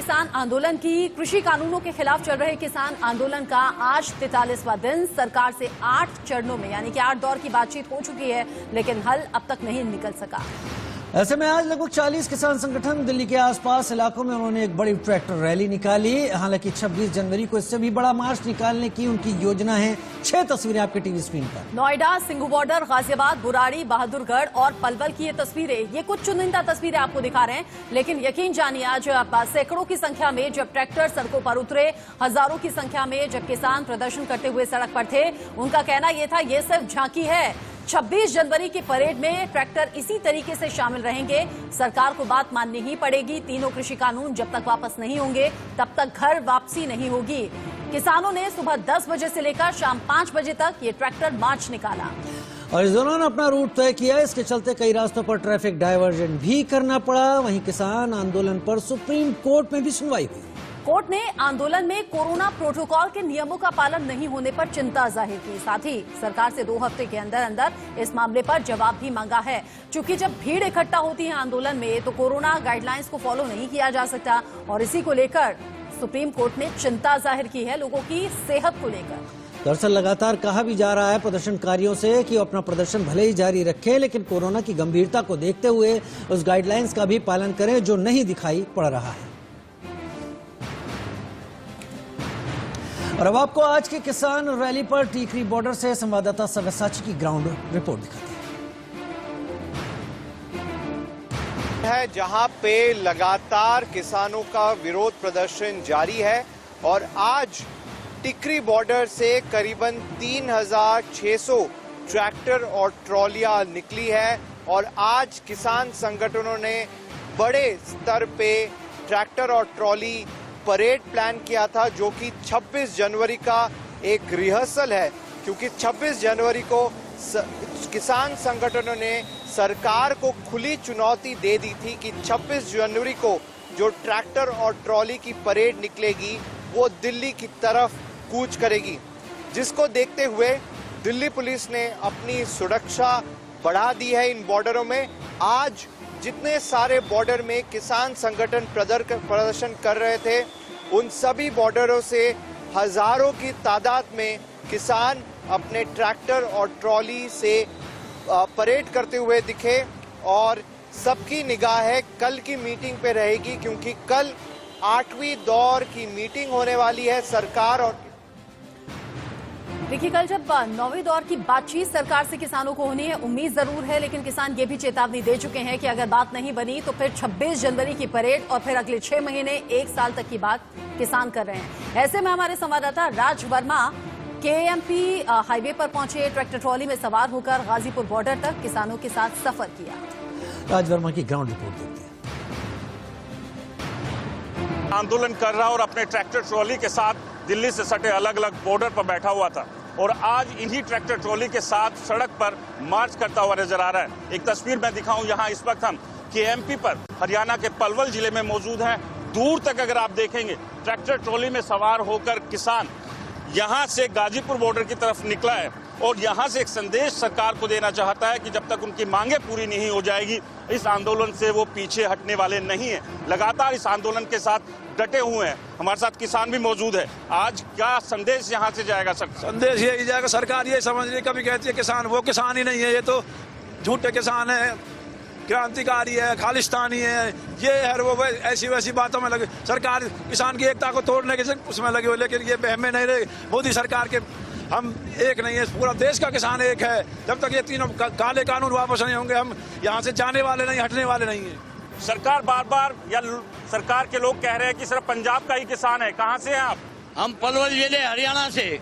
किसान आंदोलन की। कृषि कानूनों के खिलाफ चल रहे किसान आंदोलन का आज 43वां दिन। सरकार से 8 चरणों में यानी कि 8 दौर की बातचीत हो चुकी है, लेकिन हल अब तक नहीं निकल सका। ऐसे में आज लगभग 40 किसान संगठन दिल्ली के आसपास इलाकों में उन्होंने एक बड़ी ट्रैक्टर रैली निकाली। हालांकि 26 जनवरी को इससे भी बड़ा मार्च निकालने की उनकी योजना है। 6 तस्वीरें आपके टीवी स्क्रीन पर। नोएडा, सिंघू बॉर्डर, गाजियाबाद, बुराड़ी, बहादुरगढ़ और पलवल की ये तस्वीरें, ये कुछ चुनिंदा तस्वीरें आपको दिखा रहे हैं, लेकिन यकीन जानिए आज सैकड़ों की संख्या में जब ट्रैक्टर सड़कों पर उतरे, हजारों की संख्या में जब किसान प्रदर्शन करते हुए सड़क पर थे, उनका कहना यह था ये सिर्फ झांकी है। 26 जनवरी की परेड में ट्रैक्टर इसी तरीके से शामिल रहेंगे। सरकार को बात माननी ही पड़ेगी। तीनों कृषि कानून जब तक वापस नहीं होंगे तब तक घर वापसी नहीं होगी। किसानों ने सुबह 10 बजे से लेकर शाम 5 बजे तक ये ट्रैक्टर मार्च निकाला और इस दौरान अपना रूट तय किया। इसके चलते कई रास्तों पर ट्रैफिक डायवर्जन भी करना पड़ा। वहीं किसान आंदोलन पर सुप्रीम कोर्ट में भी सुनवाई हुई। कोर्ट ने आंदोलन में कोरोना प्रोटोकॉल के नियमों का पालन नहीं होने पर चिंता जाहिर की। साथ ही सरकार से 2 हफ्ते के अंदर अंदर इस मामले पर जवाब भी मांगा है। चूंकि जब भीड़ इकट्ठा होती है आंदोलन में तो कोरोना गाइडलाइंस को फॉलो नहीं किया जा सकता और इसी को लेकर सुप्रीम कोर्ट ने चिंता जाहिर की है लोगों की सेहत को लेकर। दरअसल लगातार कहा भी जा रहा है प्रदर्शनकारियों से कि वो अपना प्रदर्शन भले ही जारी रखें, लेकिन कोरोना की गंभीरता को देखते हुए उस गाइडलाइंस का भी पालन करें जो नहीं दिखाई पड़ रहा है। और अब आपको आज के किसान रैली पर टीकरी बॉर्डर से संवाददाता सव्यसाची की ग्राउंड रिपोर्ट दिखाते हैं। जहां पे लगातार किसानों का विरोध प्रदर्शन जारी है और आज टिकरी बॉर्डर से करीबन 3600 ट्रैक्टर और ट्रॉलियां निकली है और आज किसान संगठनों ने बड़े स्तर पे ट्रैक्टर और ट्रॉली परेड प्लान किया था, जो कि 26 जनवरी का एक रिहर्सल है। क्योंकि 26 जनवरी को किसान संगठनों ने सरकार को खुली चुनौती दे दी थी कि 26 जनवरी को जो ट्रैक्टर और ट्रॉली की परेड निकलेगी वो दिल्ली की तरफ कूच करेगी, जिसको देखते हुए दिल्ली पुलिस ने अपनी सुरक्षा बढ़ा दी है इन बॉर्डरों में। आज जितने सारे बॉर्डर में किसान संगठन प्रदर्शन कर रहे थे, उन सभी बॉर्डरों से हजारों की तादाद में किसान अपने ट्रैक्टर और ट्रॉली से परेड करते हुए दिखे और सबकी निगाह कल की मीटिंग पे रहेगी, क्योंकि कल 8वीं दौर की मीटिंग होने वाली है सरकार और देखिए, कल जब 9वीं दौर की बातचीत सरकार से किसानों को होनी है, उम्मीद जरूर है, लेकिन किसान ये भी चेतावनी दे चुके हैं कि अगर बात नहीं बनी तो फिर 26 जनवरी की परेड और फिर अगले 6 महीने 1 साल तक की बात किसान कर रहे हैं। ऐसे में हमारे संवाददाता राज वर्मा केएमपी हाईवे पर पहुंचे, ट्रैक्टर ट्रॉली में सवार होकर गाजीपुर बॉर्डर तक किसानों के साथ सफर किया। राज वर्मा की ग्राउंड रिपोर्ट देखते हैं। आंदोलन कर रहा और अपने ट्रैक्टर ट्रॉली के साथ दिल्ली से सटे अलग अलग बॉर्डर पर बैठा हुआ था और आज इन्हीं ट्रैक्टर ट्रॉली के साथ सड़क पर मार्च करता हुआ नजर आ रहा है। एक तस्वीर मैं दिखाऊं, यहाँ इस वक्त हम केएमपी पर हरियाणा के पलवल जिले में मौजूद हैं। दूर तक अगर आप देखेंगे ट्रैक्टर ट्रॉली में सवार होकर किसान यहाँ से गाजीपुर बॉर्डर की तरफ निकला है और यहाँ से एक संदेश सरकार को देना चाहता है कि जब तक उनकी मांगे पूरी नहीं हो जाएगी इस आंदोलन से वो पीछे हटने वाले नहीं है। लगातार इस आंदोलन के साथ डटे हुए हैं। हमारे साथ किसान भी मौजूद है। आज क्या संदेश यहाँ से जाएगा सर? संदेश यही जाएगा, सरकार ये समझ रही, कभी कहती है किसान, वो किसान ही नहीं है, ये तो झूठे किसान है, क्रांतिकारी है, खालिस्तानी है, ये हर वो ऐसी वैसी बातों में लगे। सरकार किसान की एकता को तोड़ने के उसमें लगे हुए, लेकिन ये बहमें नहीं रहे। मोदी सरकार के हम एक नहीं है, पूरा देश का किसान एक है। जब तक ये तीनों काले कानून वापस नहीं होंगे हम यहाँ से जाने वाले नहीं, हटने वाले नहीं है। सरकार बार बार या सरकार के लोग कह रहे हैं कि सिर्फ पंजाब का ही किसान है। कहाँ से हैं आप? हम पलवल जिले हरियाणा से।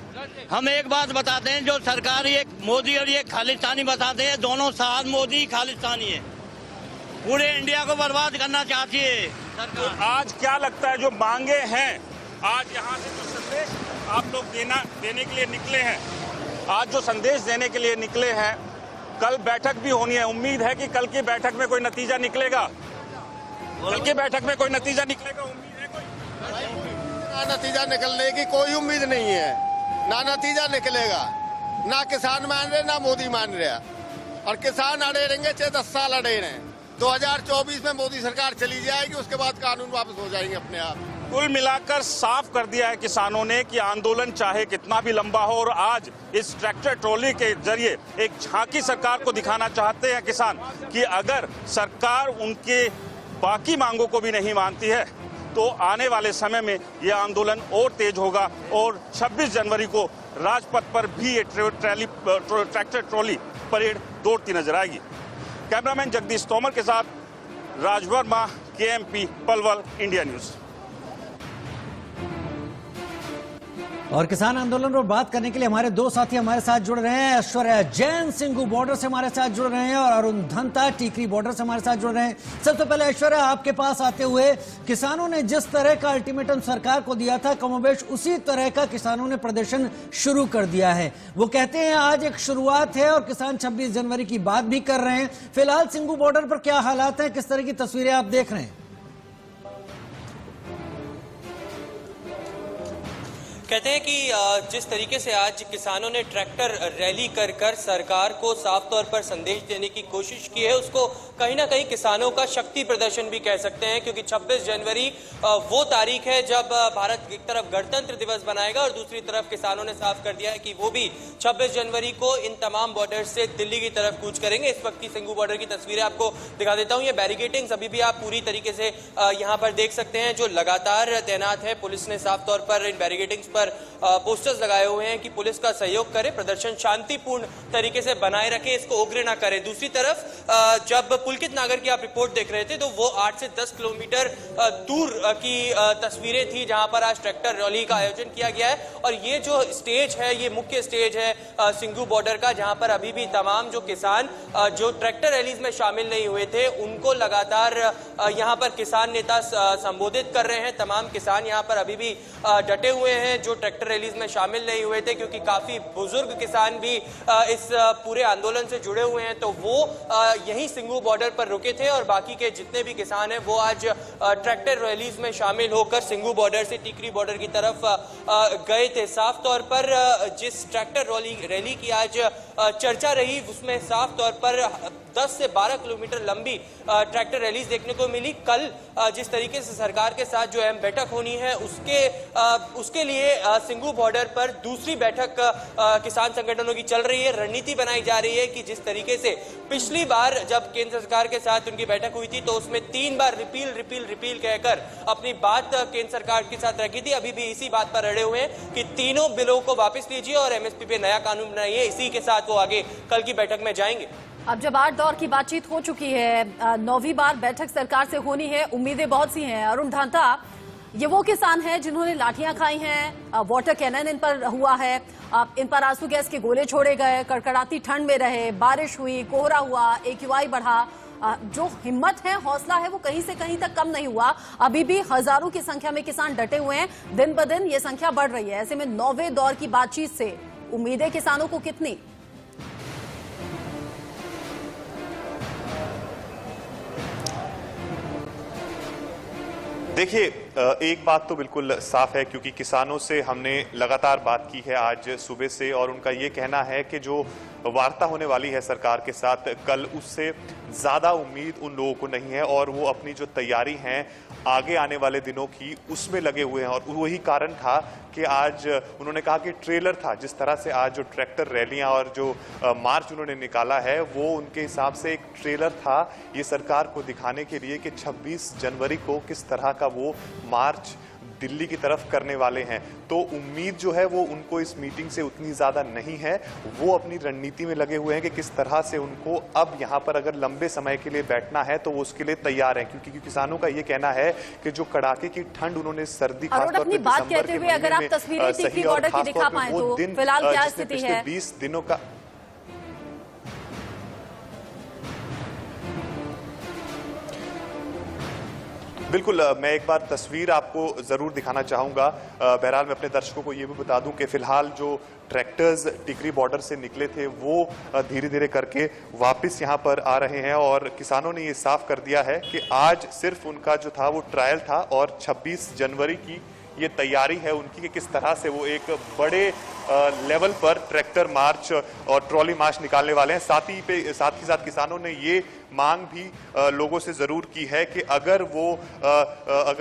हम एक बात बताते हैं, जो सरकार ये मोदी और ये खालिस्तानी बताते हैं, दोनों साथ मोदी खालिस्तानी है, पूरे इंडिया को बर्बाद करना चाहती है सरकार। तो आज क्या लगता है जो मांगे हैं, आज यहाँ से जो संदेश आप लोग देने के लिए निकले हैं, आज जो संदेश देने के लिए निकले हैं, कल बैठक भी होनी है। उम्मीद है कि कल की बैठक में कोई नतीजा निकलेगा। कल की बैठक में कोई नतीजा निकलेगा, उम्मीद है कोई? नतीजा निकलने की कोई उम्मीद नहीं है, ना नतीजा निकलेगा, ना किसान मान रहे ना मोदी मान रहा। और किसान अड़े रहेंगे, चाहे 10 साल अड़े रहें। 2024 में मोदी सरकार चली जाएगी, उसके बाद कानून वापस हो जाएंगे अपने आप। कुल मिलाकर साफ कर दिया है किसानों ने कि आंदोलन चाहे कितना भी लंबा हो, और आज इस ट्रैक्टर ट्रॉली के जरिए एक झांकी सरकार को दिखाना चाहते हैं किसान कि अगर सरकार उनके बाकी मांगों को भी नहीं मानती है तो आने वाले समय में यह आंदोलन और तेज होगा और 26 जनवरी को राजपथ पर भी ये ट्रैक्टर ट्रॉली परेड दौड़ती नजर आएगी। कैमरामैन जगदीश तोमर के साथ Raj Verma, KMP Palwal, India News. और किसान आंदोलन पर बात करने के लिए हमारे दो साथी हमारे साथ जुड़ रहे हैं। ऐश्वर्या जैन सिंगू बॉर्डर से हमारे साथ जुड़ रहे हैं और अरुण धंता टीकरी बॉर्डर से हमारे साथ जुड़ रहे हैं। सबसे पहले ऐश्वर्या, आपके पास आते हुए, किसानों ने जिस तरह का अल्टीमेटम सरकार को दिया था, कमोबेश उसी तरह का किसानों ने प्रदर्शन शुरू कर दिया है। वो कहते हैं आज एक शुरुआत है और किसान 26 जनवरी की बात भी कर रहे हैं। फिलहाल सिंगू बॉर्डर पर क्या हालात है, किस तरह की तस्वीरें आप देख रहे हैं? कहते हैं कि जिस तरीके से आज किसानों ने ट्रैक्टर रैली कर कर सरकार को साफ तौर पर संदेश देने की कोशिश की है, उसको कहीं ना कहीं किसानों का शक्ति प्रदर्शन भी कह सकते हैं, क्योंकि 26 जनवरी वो तारीख है जब भारत एक तरफ गणतंत्र दिवस बनाएगा और दूसरी तरफ किसानों ने साफ कर दिया है कि वो भी 26 जनवरी को इन तमाम बॉर्डर से दिल्ली की तरफ कूच करेंगे। इस वक्त की सिंगू बॉर्डर की तस्वीरें आपको दिखा देता हूँ। ये बैरिकेडिंग्स अभी भी आप पूरी तरीके से यहाँ पर देख सकते हैं, जो लगातार तैनात है। पुलिस ने साफ तौर पर इन बैरिकेडिंग्स पर पोस्टर्स लगाए हुए हैं कि पुलिस का सहयोग करे, प्रदर्शन शांतिपूर्ण तरीके से बनाए रखे, इसको उग्र ना करे। दूसरी तरफ जब पुलकित नागर की आप रिपोर्ट देख रहे थे तो वो 8 से 10 किलोमीटर दूर की तस्वीरें थी जहां पर आज ट्रैक्टर रैली का आयोजन किया गया है। और ये जो स्टेज है, ये मुख्य स्टेज है सिंगू बॉर्डर का, जहां पर अभी भी तमाम जो किसान जो ट्रैक्टर रैलीज में शामिल नहीं हुए थे उनको लगातार यहां पर किसान नेता संबोधित कर रहे हैं। तमाम किसान यहां पर अभी भी डटे हुए हैं जो ट्रैक्टर रैलीज में शामिल नहीं हुए थे, क्योंकि काफी बुजुर्ग किसान भी इस पूरे आंदोलन से जुड़े हुए हैं, तो वो यहीं सिंगू बॉर्डर पर रुके थे और बाकी के जितने भी किसान हैं वो आज ट्रैक्टर रैलीज में शामिल होकर सिंगू बॉर्डर से टीकरी बॉर्डर की तरफ गए थे। साफ तौर पर जिस ट्रैक्टर रैली की आज चर्चा रही उसमें साफ तौर पर 10 से 12 किलोमीटर लंबी ट्रैक्टर रैलीज देखने को मिली। कल जिस तरीके से सरकार के साथ जो अहम बैठक होनी है उसके लिए सिंगू बॉर्डर पर दूसरी बैठक किसान संगठनों की चल रही है। रणनीति बनाई जा रही है कि जिस तरीके से पिछली बार जब केंद्र सरकार के साथ उनकी बैठक हुई थी तो उसमें 3 बार रिपील कहकर अपनी बात केंद्र सरकार के साथ रखी थी, अभी भी इसी बात पर अड़े हुए हैं कि तीनों बिलों को वापस लीजिए और MSP पे नया कानून बनाइए। इसी के साथ वो आगे कल की बैठक में जाएंगे। अब जब 8 दौर की बातचीत हो चुकी है, 9वीं बार बैठक सरकार से होनी है, उम्मीदें बहुत सी हैं। अरुण धांता, ये वो किसान हैं जिन्होंने लाठियां खाई हैं, वाटर कैनन इन पर हुआ है, इन पर आंसू गैस के गोले छोड़े गए, कड़कड़ाती ठंड में रहे, बारिश हुई, कोहरा हुआ, AQI बढ़ा, जो हिम्मत है, हौसला है, वो कहीं से कहीं तक कम नहीं हुआ। अभी भी हजारों की संख्या में किसान डटे हुए हैं, दिन ब दिन ये संख्या बढ़ रही है। ऐसे में 9वें दौर की बातचीत से उम्मीदें किसानों को कितनी? देखिए, एक बात तो बिल्कुल साफ है, क्योंकि किसानों से हमने लगातार बात की है आज सुबह से, और उनका ये कहना है कि जो वार्ता होने वाली है सरकार के साथ कल, उससे ज़्यादा उम्मीद उन लोगों को नहीं है और वो अपनी जो तैयारी है आगे आने वाले दिनों की उसमें लगे हुए हैं। और वही कारण था कि आज उन्होंने कहा कि ट्रेलर था, जिस तरह से आज जो ट्रैक्टर रैलियां और जो मार्च उन्होंने निकाला है वो उनके हिसाब से एक ट्रेलर था ये सरकार को दिखाने के लिए कि 26 जनवरी को किस तरह का वो मार्च दिल्ली की तरफ करने वाले हैं। तो उम्मीद जो है वो उनको इस मीटिंग से उतनी ज़्यादा नहीं है। वो अपनी रणनीति में लगे हुए हैं कि किस तरह से उनको अब यहाँ पर अगर लंबे समय के लिए बैठना है तो वो उसके लिए तैयार हैं, क्योंकि किसानों का ये कहना है कि जो कड़ाके की ठंड उन्होंने सर्दी खासतौर पर दिसंबर के महीने में सही और खासतौर पर वो दिन जिसने पिछले 20 दिनों का बिल्कुल, मैं एक बार तस्वीर आपको ज़रूर दिखाना चाहूँगा। बहरहाल मैं अपने दर्शकों को ये भी बता दूं कि फ़िलहाल जो ट्रैक्टर्स टिकरी बॉर्डर से निकले थे वो धीरे धीरे करके वापस यहाँ पर आ रहे हैं और किसानों ने ये साफ कर दिया है कि आज सिर्फ उनका जो था वो ट्रायल था और 26 जनवरी की ये तैयारी है उनकी कि किस तरह से वो एक बड़े लेवल पर ट्रैक्टर मार्च और ट्रॉली मार्च निकालने वाले हैं। साथ ही साथ किसानों ने ये मांग भी लोगों से जरूर की है कि अगर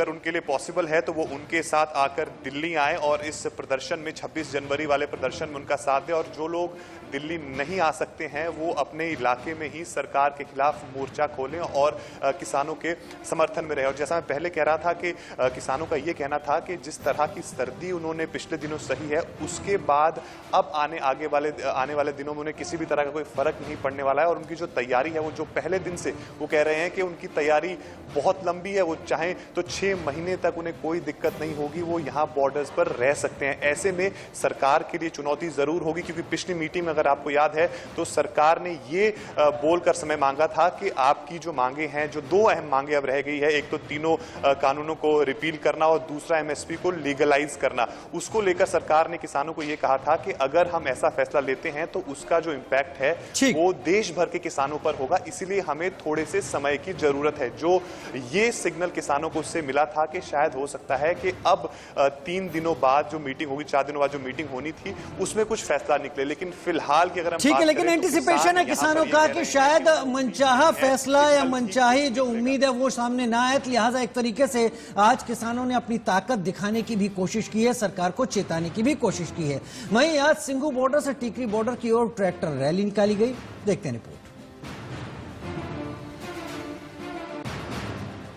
उनके लिए पॉसिबल है तो वो उनके साथ आकर दिल्ली आए और इस प्रदर्शन में 26 जनवरी वाले प्रदर्शन में उनका साथ दें, और जो लोग दिल्ली नहीं आ सकते हैं वो अपने इलाके में ही सरकार के खिलाफ मोर्चा खोलें और किसानों के समर्थन में रहे। और जैसा मैं पहले कह रहा था कि किसानों का ये कहना था कि जिस तरह की सर्दी उन्होंने पिछले दिनों सही है, उसके बाद अब आने वाले दिनों में उन्हें किसी भी तरह का कोई फर्क नहीं पड़ने वाला है। और उनकी जो तैयारी है वो जो पहले दिन से वो कह रहे हैं कि उनकी तैयारी बहुत लंबी है, वो चाहें तो 6 महीने तक उन्हें कोई दिक्कत नहीं होगी, वो यहाँ बॉर्डर्स पर रह सकते हैं। ऐसे में सरकार के लिए चुनौती जरूर होगी, क्योंकि पिछली मीटिंग में अगर आपको याद है तो सरकार ने ये बोलकर समय मांगा था कि आपकी जो मांगे हैं, जो 2 अहम मांगे अब रह गई है, एक तो तीनों कानूनों को रिपील करना और दूसरा एमएसपी को लीगलाइज करना, उसको लेकर सरकार ने किसानों को यह कहा था कि अगर हम ऐसा फैसला लेते हैं तो उसका जो इंपैक्ट है वो देश भर के किसानों पर होगा, इसीलिए हमें थोड़े से समय की जरूरत है। जो ये सिग्नल किसानों को उससे मिला था कि शायद हो सकता है कि अब 3 दिनों बाद जो मीटिंग होगी, 4 दिनों बाद जो मीटिंग होनी थी, उसमें कुछ फैसला निकले। लेकिन फिलहाल की अगर हम ठीक है, लेकिन एंटिसिपेशन है किसानों का कि शायद मनचाहा फैसला या मनचाही जो उम्मीद है वो सामने ना आए, लिहाजा एक तरीके से आज किसानों ने अपनी ताकत दिखाने की भी कोशिश की है, सरकार को चेताने की भी कोशिश की है। वहीं आज सिंघू बॉर्डर से टिकरी बॉर्डर की ओर ट्रैक्टर रैली निकाली गई, देखते हैं रिपोर्ट।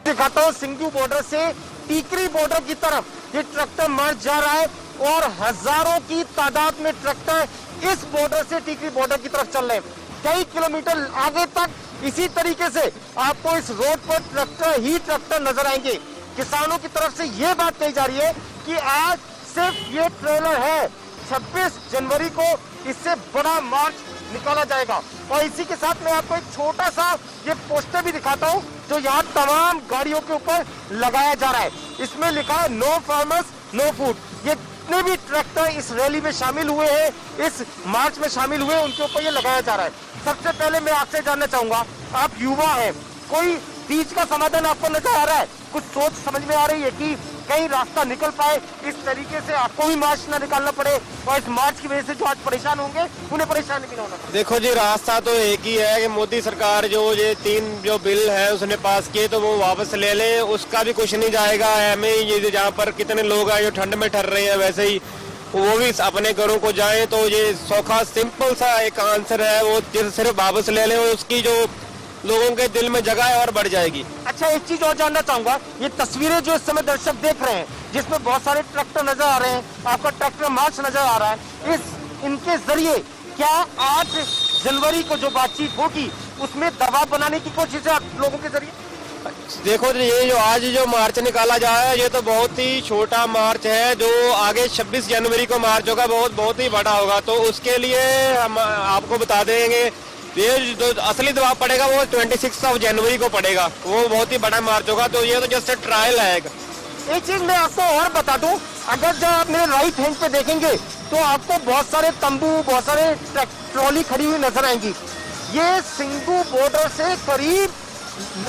दिखाता हूं सिंघू बॉर्डर से टीकरी बॉर्डर की तरफ ये ट्रैक्टर मार्च जा रहा है और हजारों की तादाद में ट्रैक्टर इस बॉर्डर से टीकरी बॉर्डर की तरफ चल रहे हैं। कई किलोमीटर आगे तक इसी तरीके से आपको इस रोड पर ट्रैक्टर ही ट्रैक्टर नजर आएंगे। किसानों की तरफ से ये बात कही जा रही है कि आज सिर्फ ये ट्रेलर है, 26 जनवरी को इससे बड़ा मार्च निकाला जाएगा। और इसी के साथ मैं आपको एक छोटा सा ये पोस्टर भी दिखाता हूँ जो यहाँ तमाम गाड़ियों के ऊपर लगाया जा रहा है। इसमें लिखा है नो फार्मर्स नो फूड। ये जितने भी ट्रैक्टर इस रैली में शामिल हुए हैं, इस मार्च में शामिल हुए, उनके ऊपर ये लगाया जा रहा है। सबसे पहले मैं आपसे जानना चाहूंगा, आप युवा हैं, कोई बीच का समाधान आपको नजर आ रहा है? कुछ सोच समझ में आ रही है कि कहीं रास्ता निकल पाए, इस तरीके से आपको भी मार्च ना निकालना पड़े और इस मार्च की वजह से जो आज परेशान होंगे उन्हें परेशानी भी ना होना? देखो जी, रास्ता तो एक ही है कि मोदी सरकार जो ये 3 जो बिल है उसने पास किए तो वो वापस ले ले, उसका भी कुछ नहीं जाएगा। हमें ये जहाँ पर कितने लोग हैं जो ठंड में ठहर रहे हैं, वैसे ही वो भी अपने घरों को जाए, तो ये सौखा सिंपल सा एक आंसर है, वो सिर्फ वापस ले ले, उसकी जो लोगों के दिल में जगह है और बढ़ जाएगी। अच्छा, एक चीज और जानना चाहूंगा, ये तस्वीरें जो इस समय दर्शक देख रहे हैं जिसमें बहुत सारे ट्रैक्टर नजर आ रहे हैं, आपका ट्रैक्टर मार्च नजर आ रहा है, इनके जरिए क्या 8 जनवरी को जो बातचीत होगी उसमें दबाव बनाने की कोशिश है लोगों के जरिए? देखो ये जो आज जो मार्च निकाला जा रहा है ये तो बहुत ही छोटा मार्च है, जो आगे 26 जनवरी को मार्च होगा बहुत ही बड़ा होगा। तो उसके लिए हम आपको बता देंगे ये जो असली दबाव पड़ेगा वो 26 जनवरी को पड़ेगा, वो बहुत ही बड़ा मार्च होगा। तो ये तो जस्ट ट्रायल आएगा। एक चीज मैं आपको और बता दूं, अगर जब आप मेरे राइट हैंड पे देखेंगे तो आपको बहुत सारे तंबू, बहुत सारे ट्रॉली खड़ी हुई नजर आएंगी। ये सिंघू बॉर्डर से करीब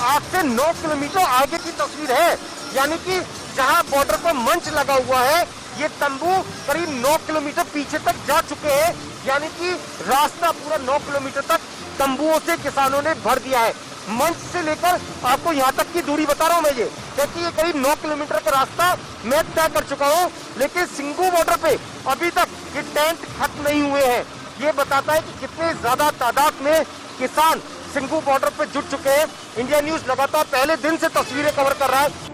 8 से 9 किलोमीटर आगे की तस्वीर है, यानी कि जहां बॉर्डर पर मंच लगा हुआ है ये तंबू करीब 9 किलोमीटर पीछे तक जा चुके हैं, यानी कि रास्ता पूरा 9 किलोमीटर तक तंबुओं से किसानों ने भर दिया है। मंच से लेकर आपको यहाँ तक की दूरी बता रहा हूँ मैं ये, क्योंकि ये करीब 9 किलोमीटर का रास्ता मैं तय कर चुका हूँ, लेकिन सिंघू बॉर्डर पे अभी तक ये टेंट खत्म नहीं हुए हैं। ये बताता है कि कितने ज्यादा तादाद में किसान सिंघू बॉर्डर पे जुट चुके हैं। इंडिया न्यूज लगातार पहले दिन से तस्वीरें कवर कर रहा है।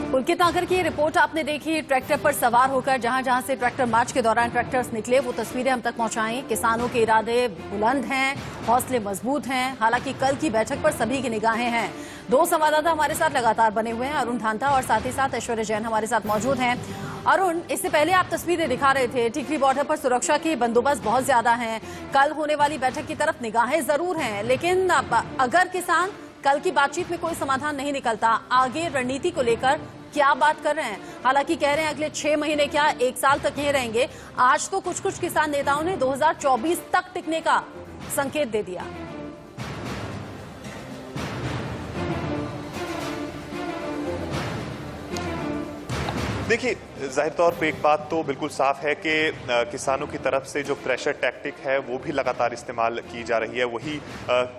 पुलकित नागर की रिपोर्ट आपने देखी, ट्रैक्टर पर सवार होकर जहां जहां से ट्रैक्टर मार्च के दौरान ट्रैक्टर्स निकले वो तस्वीरें हम तक पहुंचाई। किसानों के इरादे बुलंद हैं, हौसले मजबूत हैं। हालांकि कल की बैठक पर सभी की निगाहें हैं। 2 संवाददाता हमारे साथ लगातार बने हुए हैं, अरुण धांता और साथ ही साथ ऐश्वर्या जैन हमारे साथ मौजूद हैं। अरुण, इससे पहले आप तस्वीरें दिखा रहे थे, टिकरी बॉर्डर पर सुरक्षा के बंदोबस्त बहुत ज्यादा है, कल होने वाली बैठक की तरफ निगाहें जरूर हैं, लेकिन अगर किसान कल की बातचीत में कोई समाधान नहीं निकलता, आगे रणनीति को लेकर क्या बात कर रहे हैं? हालांकि कह रहे हैं अगले 6 महीने क्या 1 साल तक यहीं रहेंगे। आज तो कुछ किसान नेताओं ने 2024 तक टिकने का संकेत दे दिया। देखिए, जाहिर तौर पे एक बात तो बिल्कुल साफ है कि किसानों की तरफ से जो प्रेशर टैक्टिक है वो भी लगातार इस्तेमाल की जा रही है। वही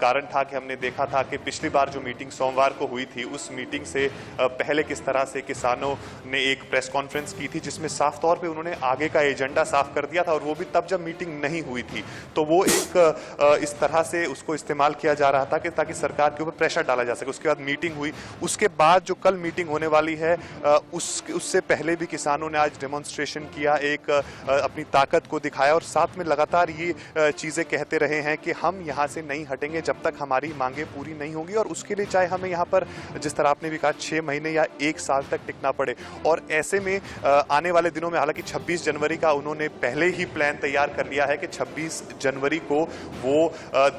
कारण था कि हमने देखा था कि पिछली बार जो मीटिंग सोमवार को हुई थी, उस मीटिंग से पहले किस तरह से किसानों ने एक प्रेस कॉन्फ्रेंस की थी जिसमें साफ तौर पे उन्होंने आगे का एजेंडा साफ कर दिया था, और वो भी तब जब मीटिंग नहीं हुई थी। तो वो एक इस तरह से उसको इस्तेमाल किया जा रहा था कि ताकि सरकार के ऊपर प्रेशर डाला जा सके। उसके बाद मीटिंग हुई, उसके बाद जो कल मीटिंग होने वाली है उससे पहले भी किसानों ने आज डेमोन्स्ट्रेशन किया, एक अपनी ताकत को दिखाया, और साथ में लगातार ये चीजें कहते रहे हैं कि हम यहाँ से नहीं हटेंगे जब तक हमारी मांगे पूरी नहीं होंगी, और उसके लिए चाहे हमें यहाँ पर, जिस तरह आपने भी कहा, 6 महीने या 1 साल तक टिकना पड़े। और ऐसे में आने वाले दिनों में, हालांकि 26 जनवरी का उन्होंने पहले ही प्लान तैयार कर लिया है कि 26 जनवरी को वो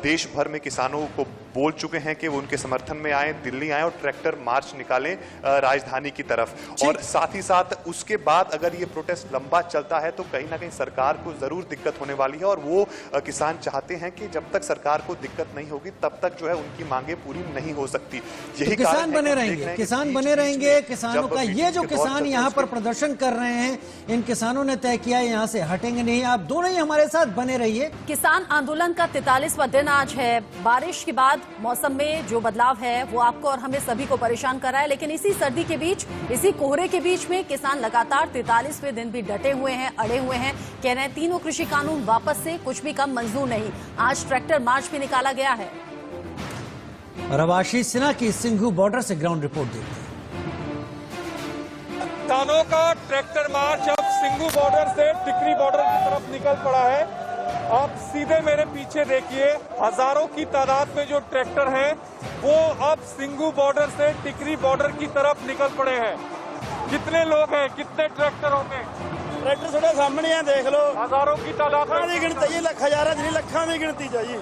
देश भर में किसानों को बोल चुके हैं कि वो उनके समर्थन में आए, दिल्ली आए और ट्रैक्टर मार्च निकालें राजधानी की तरफ। और साथ ही साथ उसके बाद अगर ये प्रोटेस्ट लंबा चलता है तो कहीं ना कहीं सरकार को जरूर दिक्कत होने वाली है, और वो किसान चाहते हैं कि जब तक सरकार को दिक्कत नहीं होगी तब तक जो है उनकी मांगे पूरी नहीं हो सकती। यही तो किसान बने रहेंगे, किसान बने रहेंगे। किसानों का ये जो किसान यहाँ पर प्रदर्शन कर रहे हैं, इन किसानों ने तय किया यहाँ से हटेंगे नहीं। आप दोनों ही हमारे साथ बने रहिए। किसान आंदोलन का 43वां दिन आज है। बारिश के बाद मौसम में जो बदलाव है वो आपको और हमें सभी को परेशान कर रहा है, लेकिन इसी सर्दी के बीच, इसी कोहरे के बीच में किसान लगातार 43वें दिन भी डटे हुए हैं, अड़े हुए हैं। कह रहे हैं तीनों कृषि कानून वापस से कुछ भी कम मंजूर नहीं। आज ट्रैक्टर मार्च भी निकाला गया है। और अब आशीष सिन्हा की सिंघू बॉर्डर से ग्राउंड रिपोर्ट देखते हैं। किसानों का ट्रैक्टर मार्च अब सिंघू बॉर्डर से टिकरी बॉर्डर की तरफ निकल पड़ा है। आप सीधे मेरे पीछे देखिए, हजारों की तादाद में जो ट्रैक्टर हैं वो अब सिंघू बॉर्डर से टिकरी बॉर्डर की तरफ निकल पड़े हैं। कितने लोग हैं, कितने ट्रैक्टर होंगे? ट्रैक्टर थोड़े सामने है, देख लो। हजारों की तादाद में गिनती है, हजारों नहीं लखा में गिनती चाहिए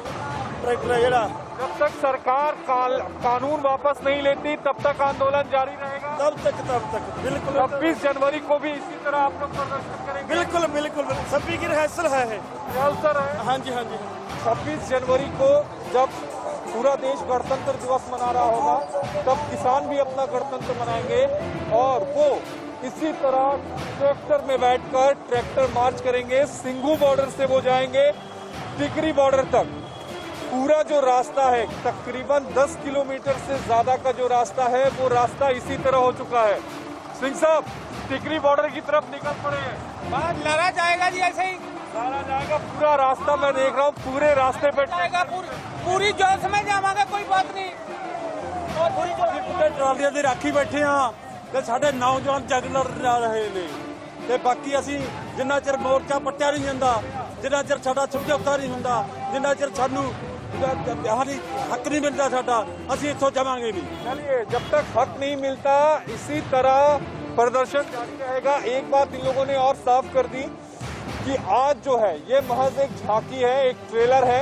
ट्रैक्टर है जरा। जब तक सरकार कानून वापस नहीं लेती तब तक आंदोलन जारी रहेगा। तब तक बिल्कुल। 26 जनवरी को भी इसी तरह आप लोग प्रदर्शन करेंगे? बिल्कुल सभी की रिहर्सल है। रिहर्सल है? हाँ जी। 26 जनवरी को जब पूरा देश गणतंत्र दिवस मना रहा होगा तब किसान भी अपना गणतंत्र मनाएंगे, और वो इसी तरह ट्रैक्टर में बैठकर ट्रैक्टर मार्च करेंगे। सिंघू बॉर्डर से वो जाएंगे टिकरी बॉर्डर तक। पूरा जो रास्ता है, तकरीबन 10 किलोमीटर से ज्यादा का जो रास्ता है, वो रास्ता इसी तरह हो चुका है। सिंह साहब, टिकरी बॉर्डर की तरफ निकल पड़े हैं। बात लड़ा जाएगा जी, ऐसे ही लड़ा जाएगा। पूरा रास्ता मैं देख रहा हूँ, पूरे रास्ते पे पूरी जोश में जावांगे, कोई बात नहीं। और पूरी ट्रालियां ਦੀ ਰਾਖੀ ਬੈਠੇ ਆ ਤੇ ਸਾਡੇ ਨੌਜਵਾਨ ਜਗ ਲੜ ਰਹੇ ਨੇ, ਤੇ ਬਾਕੀ ਅਸੀਂ ਜਿੰਨਾ ਚਿਰ ਮੋਰਚਾ ਪੱਟਿਆ ਨਹੀਂ ਜਾਂਦਾ, ਜਿੰਨਾ ਚਿਰ ਸਾਡਾ ਸਮਝੌਤਾ ਨਹੀਂ ਹੁੰਦਾ, ਜਿੰਨਾ ਚਿਰ ਸਾਨੂੰ हक नहीं मिलता साडा, ਅਸੀਂ ਇੱਥੋਂ ਜਾਵਾਂਗੇ नहीं। चलिए, जब तक हक नहीं मिलता इसी तरह प्रदर्शन जारी रहेगा। एक बात इन लोगों ने और साफ कर दी कि आज जो है ये महज एक झांकी है, एक ट्रेलर है।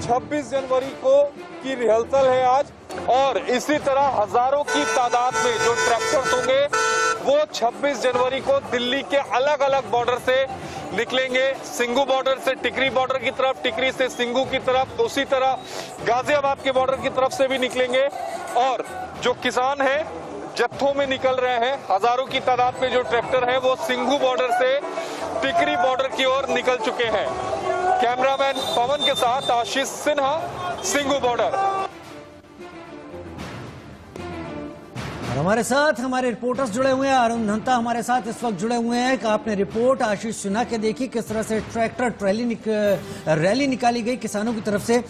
26 जनवरी को की रिहर्सल है आज, और इसी तरह हजारों की तादाद में जो ट्रैक्टर्स होंगे वो 26 जनवरी को दिल्ली के अलग अलग बॉर्डर से निकलेंगे। सिंघू बॉर्डर से टिकरी बॉर्डर की तरफ, टिकरी से सिंघू की तरफ, उसी तरह गाजियाबाद के बॉर्डर की तरफ से भी निकलेंगे। और जो किसान हैं जत्थों में निकल रहे हैं, हजारों की तादाद में जो ट्रैक्टर हैं वो सिंघू बॉर्डर से टिकरी बॉर्डर की ओर निकल चुके हैं। कैमरामैन पवन के साथ आशीष सिन्हा, सिंघू बॉर्डर। और हमारे साथ हमारे रिपोर्टर्स जुड़े हुए हैं। अरुण धंता हमारे साथ इस वक्त जुड़े हुए हैं। आपने रिपोर्ट आशीष सिन्हा के देखी, किस तरह से ट्रैक्टर रैली निकाली गई किसानों की तरफ से।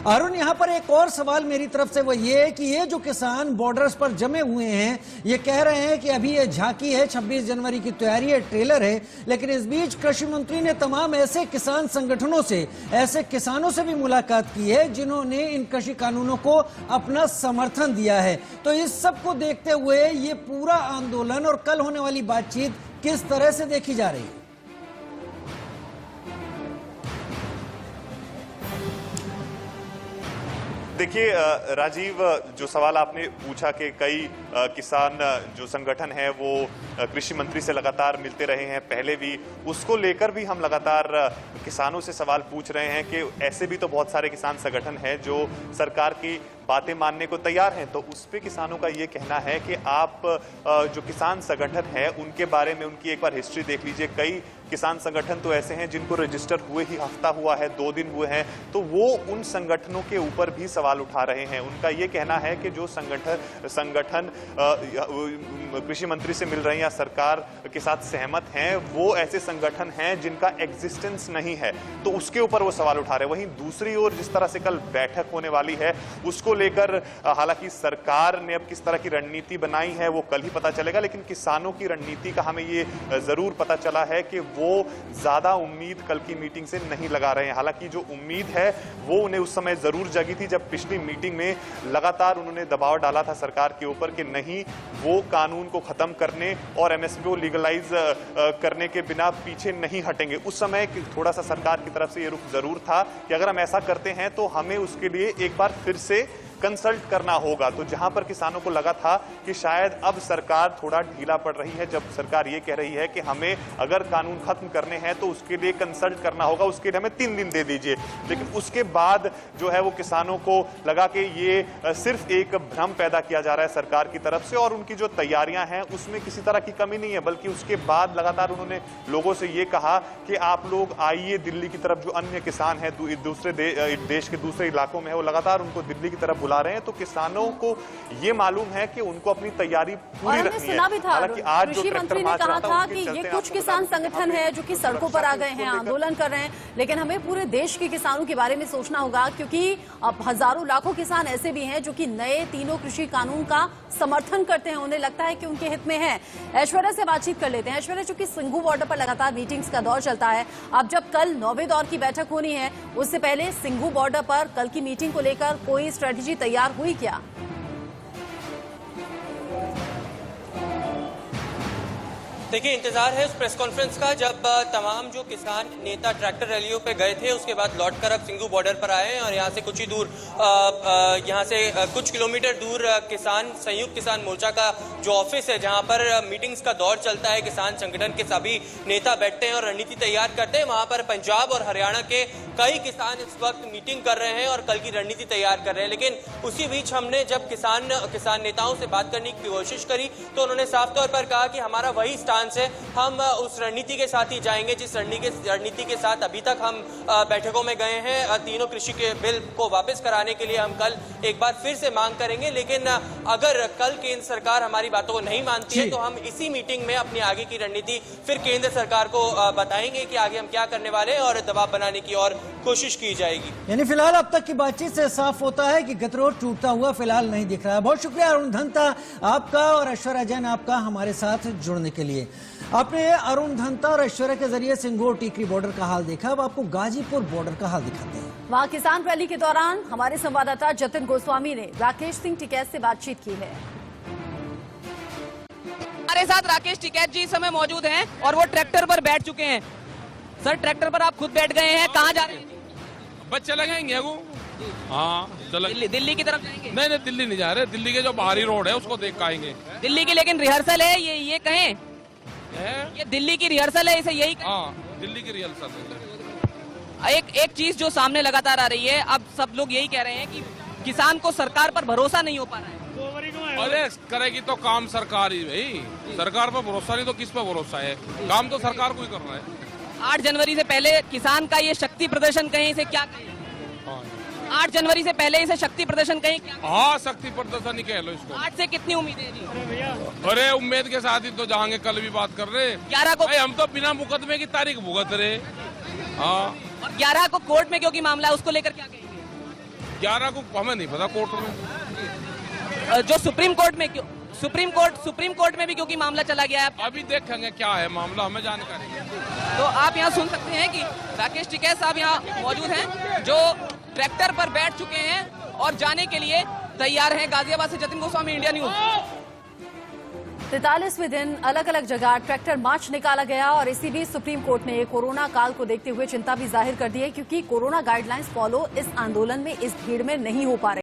अरुण, यहाँ पर एक और सवाल मेरी तरफ से वो ये है कि ये जो किसान बॉर्डर्स पर जमे हुए हैं, ये कह रहे हैं कि अभी ये झांकी है, 26 जनवरी की तैयारी है, ट्रेलर है, लेकिन इस बीच कृषि मंत्री ने तमाम ऐसे किसान संगठनों से, ऐसे किसानों से भी मुलाकात की है जिन्होंने इन कृषि कानूनों को अपना समर्थन दिया है। तो इस सब को देखते हुए ये पूरा आंदोलन और कल होने वाली बातचीत किस तरह से देखी जा रही है? देखिए राजीव, जो सवाल आपने पूछा कि कई किसान जो संगठन है वो कृषि मंत्री से लगातार मिलते रहे हैं पहले भी, उसको लेकर भी हम लगातार किसानों से सवाल पूछ रहे हैं कि ऐसे भी तो बहुत सारे किसान संगठन हैं जो सरकार की बातें मानने को तैयार हैं। तो उस पे किसानों का ये कहना है कि आप जो किसान संगठन है उनके बारे में उनकी एक बार हिस्ट्री देख लीजिए। कई किसान संगठन तो ऐसे हैं जिनको रजिस्टर हुए ही हफ्ता हुआ है, 2 दिन हुए हैं, तो वो उन संगठनों के ऊपर भी सवाल उठा रहे हैं। उनका ये कहना है कि जो संगठन कृषि मंत्री से मिल रहे हैं या सरकार के साथ सहमत हैं, वो ऐसे संगठन हैं जिनका एग्जिस्टेंस नहीं है, तो उसके ऊपर वो सवाल उठा रहे हैं। वहीं दूसरी ओर जिस तरह से कल बैठक होने वाली है उसको लेकर हालांकि सरकार ने अब किस तरह की रणनीति बनाई है वो कल ही पता चलेगा, लेकिन किसानों की रणनीति का हमें ये जरूर पता चला है कि वो ज्यादा उम्मीद कल की मीटिंग से नहीं लगा रहे हैं। हालांकि जो उम्मीद है वो उन्हें उस समय जरूर जगी थी जब पिछली मीटिंग में लगातार उन्होंने दबाव डाला था सरकार के ऊपर कि नहीं, वो कानून को खत्म करने और एमएसपी को लीगलाइज करने के बिना पीछे नहीं हटेंगे। उस समय थोड़ा सा सरकार की तरफ से ये रुख जरूर था कि अगर हम ऐसा करते हैं तो हमें उसके लिए एक बार फिर से कंसल्ट करना होगा। तो जहां पर किसानों को लगा था कि शायद अब सरकार थोड़ा ढीला पड़ रही है, जब सरकार ये कह रही है कि हमें अगर कानून खत्म करने हैं तो उसके लिए कंसल्ट करना होगा, उसके लिए हमें 3 दिन दे दीजिए। लेकिन उसके बाद जो है वो किसानों को लगा कि ये सिर्फ एक भ्रम पैदा किया जा रहा है सरकार की तरफ से और उनकी जो तैयारियां हैं उसमें किसी तरह की कमी नहीं है। बल्कि उसके बाद लगातार उन्होंने लोगों से ये कहा कि आप लोग आइए दिल्ली की तरफ। जो अन्य किसान हैं दूसरे देश के दूसरे इलाकों में है वो लगातार उनको दिल्ली की तरफ बुला रहे हैं। तो किसानों को ये मालूम है कि उनको अपनी तैयारी पूरी रखनी है। हालांकि आज जो कृषि मंत्री ने कहा था कि ये कुछ किसान संगठन है जो कि सड़कों पर आ गए हैं, आंदोलन कर रहे हैं, लेकिन हमें पूरे देश के किसानों के बारे में सोचना होगा, क्योंकि अब हजारों लाखों किसान ऐसे भी हैं जो कि नए तीनों कृषि कानून का समर्थन करते हैं, उन्हें लगता है कि उनके हित में है। ऐश्वर्या से बातचीत कर लेते हैं। ऐश्वर्या, चूंकि सिंघू बॉर्डर पर लगातार मीटिंग्स का दौर चलता है, अब जब कल 9वें दौर की बैठक होनी है, उससे पहले सिंघू बॉर्डर पर कल की मीटिंग को लेकर कोई स्ट्रेटेजी तैयार हुई क्या? देखिए, इंतजार है उस प्रेस कॉन्फ्रेंस का जब तमाम जो किसान नेता ट्रैक्टर रैलियों पे गए थे उसके बाद लौटकर अब सिंघू बॉर्डर पर आए हैं और यहाँ से कुछ ही दूर यहाँ से कुछ किलोमीटर दूर किसान संयुक्त किसान मोर्चा का जो ऑफिस है जहाँ पर मीटिंग्स का दौर चलता है, किसान संगठन के सभी नेता बैठते हैं और रणनीति तैयार करते हैं। वहाँ पर पंजाब और हरियाणा के कई किसान इस वक्त मीटिंग कर रहे हैं और कल की रणनीति तैयार कर रहे हैं। लेकिन उसी बीच हमने जब किसान नेताओं से बात करने की कोशिश करी तो उन्होंने साफ तौर पर कहा कि हमारा वही से हम उस रणनीति के साथ ही जाएंगे जिस रणनीति के साथ अभी तक हम बैठकों में गए हैं। तीनों कृषि के बिल को वापस कराने के लिए हम कल एक बार फिर से मांग करेंगे, लेकिन अगर कल केंद्र सरकार हमारी बातों को नहीं मानती है तो हम इसी मीटिंग में अपनी आगे की रणनीति फिर केंद्र सरकार को बताएंगे कि आगे हम क्या करने वाले हैं और दबाव बनाने की और कोशिश की जाएगी। यानी फिलहाल अब तक की बातचीत से साफ होता है कि गतिरोध टूटता हुआ फिलहाल नहीं दिख रहा है। बहुत शुक्रिया अरुण धनता आपका और ऐश्वर्या जैन आपका हमारे साथ जुड़ने के लिए। आपने अरुण धनता और ऐश्वर्या के जरिए सिंघू और टीकरी बॉर्डर का हाल देखा, अब आपको गाजीपुर बॉर्डर का हाल दिखाते हैं। वहां किसान रैली के दौरान हमारे संवाददाता जतिन गोस्वामी ने राकेश सिंह टिकैत से बातचीत की है। हमारे साथ राकेश टिकैत जी इस समय मौजूद हैं और वो ट्रैक्टर पर बैठ चुके हैं। सर, ट्रैक्टर पर आप खुद बैठ गए हैं, कहाँ जा रहे हैं? बस चले जाएंगे वो। हाँ, दिल्ली की तरफ जाएंगे? नहीं, दिल्ली नहीं जा रहे, दिल्ली के जो बाहरी रोड है उसको देख के आएंगे। दिल्ली की लेकिन रिहर्सल है, ये कहें ये दिल्ली की रिहर्सल है, इसे यही? हाँ, दिल्ली की रिहर्सल है। एक चीज जो सामने लगातार आ रही है, अब सब लोग यही कह रहे हैं कि किसान को सरकार पर भरोसा नहीं हो पा रहा है। अरे करेगी तो काम सरकार ही, भाई सरकार पर भरोसा नहीं तो किस पर भरोसा है? काम तो सरकार को ही करना है। 8 जनवरी से पहले किसान का ये शक्ति प्रदर्शन कहें, इसे क्या कहें? 8 जनवरी से पहले इसे शक्ति प्रदर्शन कहें क्या? हाँ, शक्ति प्रदर्शन ही कह लो इसको। 8 से कितनी उम्मीद है जी? अरे उम्मीद के साथ ही तो जाएंगे, कल भी बात कर रहे। 11 को हम तो बिना मुकदमे की तारीख भुगत रहे। हाँ, और 11 को कोर्ट में क्योंकि मामला है उसको लेकर क्या कहेंगे? 11 को हमें नहीं पता, कोर्ट में जो सुप्रीम कोर्ट में भी क्योंकि मामला चला गया है। अभी देखेंगे क्या है मामला, हमें जानकारी। तो आप यहाँ सुन सकते हैं कि राकेश टिकैत साहब यहाँ मौजूद हैं जो ट्रैक्टर पर बैठ चुके हैं और जाने के लिए तैयार हैं। गाजियाबाद से जतिन गोस्वामी, इंडिया न्यूज। 43वें दिन अलग अलग जगह ट्रैक्टर मार्च निकाला गया और इसी बीच सुप्रीम कोर्ट ने कोरोना काल को देखते हुए चिंता भी जाहिर कर दी है, क्योंकि कोरोना गाइडलाइंस फॉलो इस आंदोलन में इस भीड़ में नहीं हो पा रही।